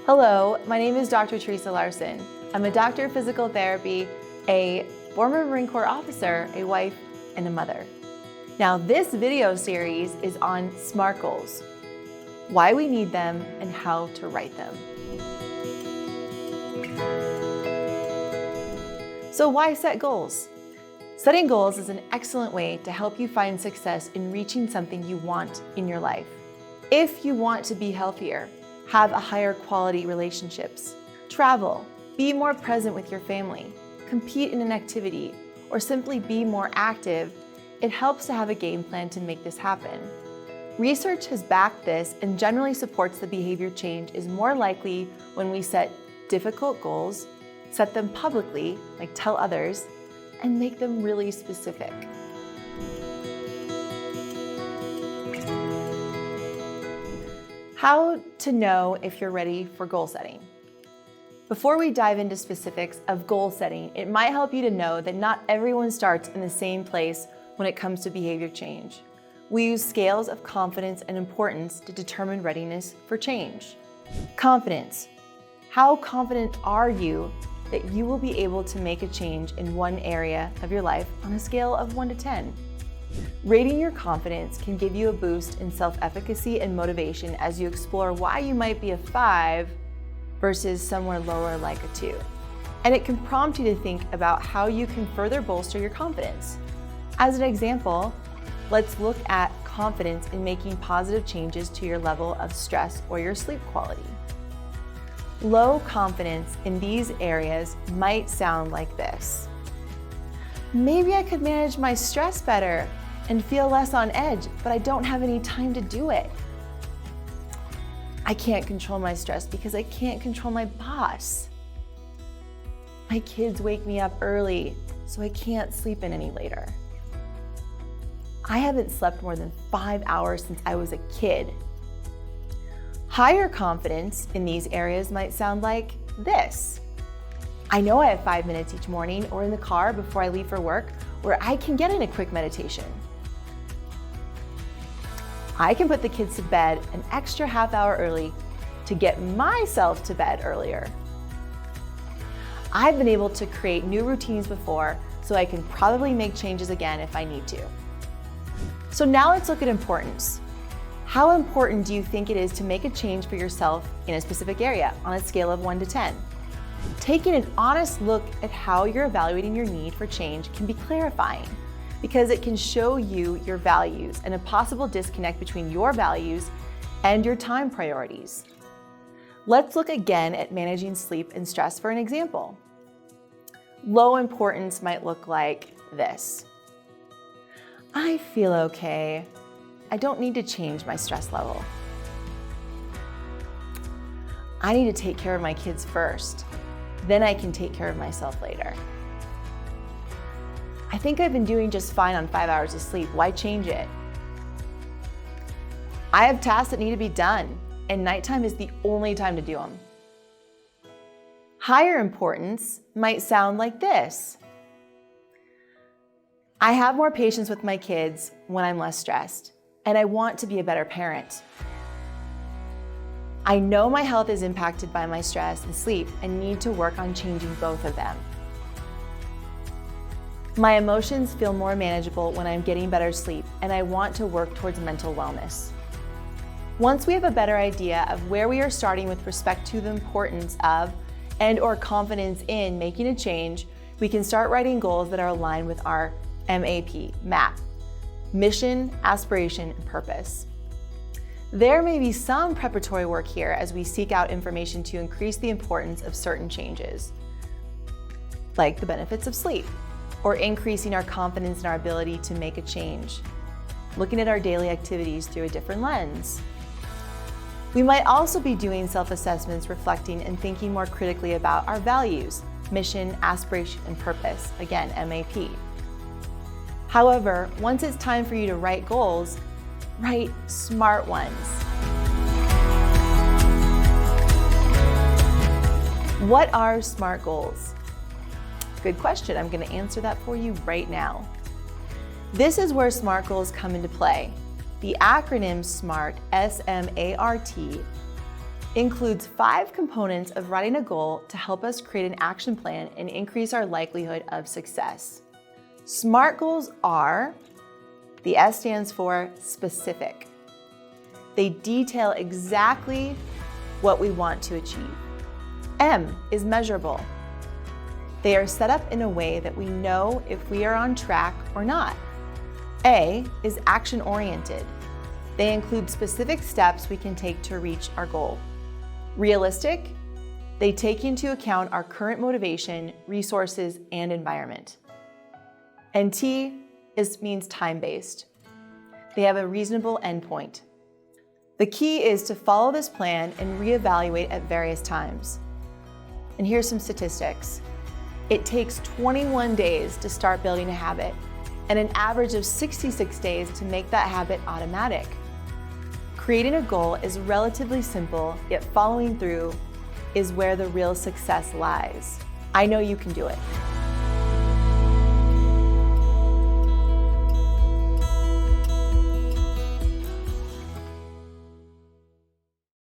Hello, my name is Dr. Teresa Larson. I'm a doctor of physical therapy, a former Marine Corps officer, a wife, and a mother. Now, this video series is on SMART goals, why we need them, and how to write them. So why set goals? Setting goals is an excellent way to help you find success in reaching something you want in your life. If you want to be healthier, have a higher quality relationships, travel, be more present with your family, compete in an activity, or simply be more active, it helps to have a game plan to make this happen. Research has backed this and generally supports the behavior change is more likely when we set difficult goals, set them publicly, like tell others, and make them really specific. How to know if you're ready for goal setting. Before we dive into specifics of goal setting, it might help you to know that not everyone starts in the same place when it comes to behavior change. We use scales of confidence and importance to determine readiness for change. Confidence. How confident are you that you will be able to make a change in one area of your life on a scale of 1 to 10? Rating your confidence can give you a boost in self-efficacy and motivation as you explore why you might be a 5 versus somewhere lower like a 2. And it can prompt you to think about how you can further bolster your confidence. As an example, let's look at confidence in making positive changes to your level of stress or your sleep quality. Low confidence in these areas might sound like this. Maybe I could manage my stress better and feel less on edge, but I don't have any time to do it. I can't control my stress because I can't control my boss. My kids wake me up early, so I can't sleep in any later. I haven't slept more than 5 hours since I was a kid. Higher confidence in these areas might sound like this. I know I have 5 minutes each morning or in the car before I leave for work where I can get in a quick meditation. I can put the kids to bed an extra half hour early to get myself to bed earlier. I've been able to create new routines before, so I can probably make changes again if I need to. So now let's look at importance. How important do you think it is to make a change for yourself in a specific area on a scale of 1 to 10? Taking an honest look at how you're evaluating your need for change can be clarifying because it can show you your values and a possible disconnect between your values and your time priorities. Let's look again at managing sleep and stress for an example. Low importance might look like this. I feel okay. I don't need to change my stress level. I need to take care of my kids first. Then I can take care of myself later. I think I've been doing just fine on 5 hours of sleep. Why change it? I have tasks that need to be done, and nighttime is the only time to do them. Higher importance might sound like this. I have more patience with my kids when I'm less stressed, and I want to be a better parent. I know my health is impacted by my stress and sleep and need to work on changing both of them. My emotions feel more manageable when I'm getting better sleep, and I want to work towards mental wellness. Once we have a better idea of where we are starting with respect to the importance of and/or confidence in making a change, we can start writing goals that are aligned with our MAP, mission, aspiration, and purpose. There may be some preparatory work here as we seek out information to increase the importance of certain changes, like the benefits of sleep, or increasing our confidence in our ability to make a change, looking at our daily activities through a different lens. We might also be doing self-assessments, reflecting and thinking more critically about our values, mission, aspiration, and purpose, again, MAP. However, once it's time for you to write goals, write SMART ones. What are SMART goals? Good question. I'm going to answer that for you right now. This is where SMART goals come into play. The acronym SMART, S-M-A-R-T, includes 5 components of writing a goal to help us create an action plan and increase our likelihood of success. SMART goals are, the S stands for specific. They detail exactly what we want to achieve. M is measurable. They are set up in a way that we know if we are on track or not. A is action-oriented. They include specific steps we can take to reach our goal. Realistic, they take into account our current motivation, resources, and environment. And T means time-based. They have a reasonable endpoint. The key is to follow this plan and reevaluate at various times. And here's some statistics. It takes 21 days to start building a habit, and an average of 66 days to make that habit automatic. Creating a goal is relatively simple, yet following through is where the real success lies. I know you can do it.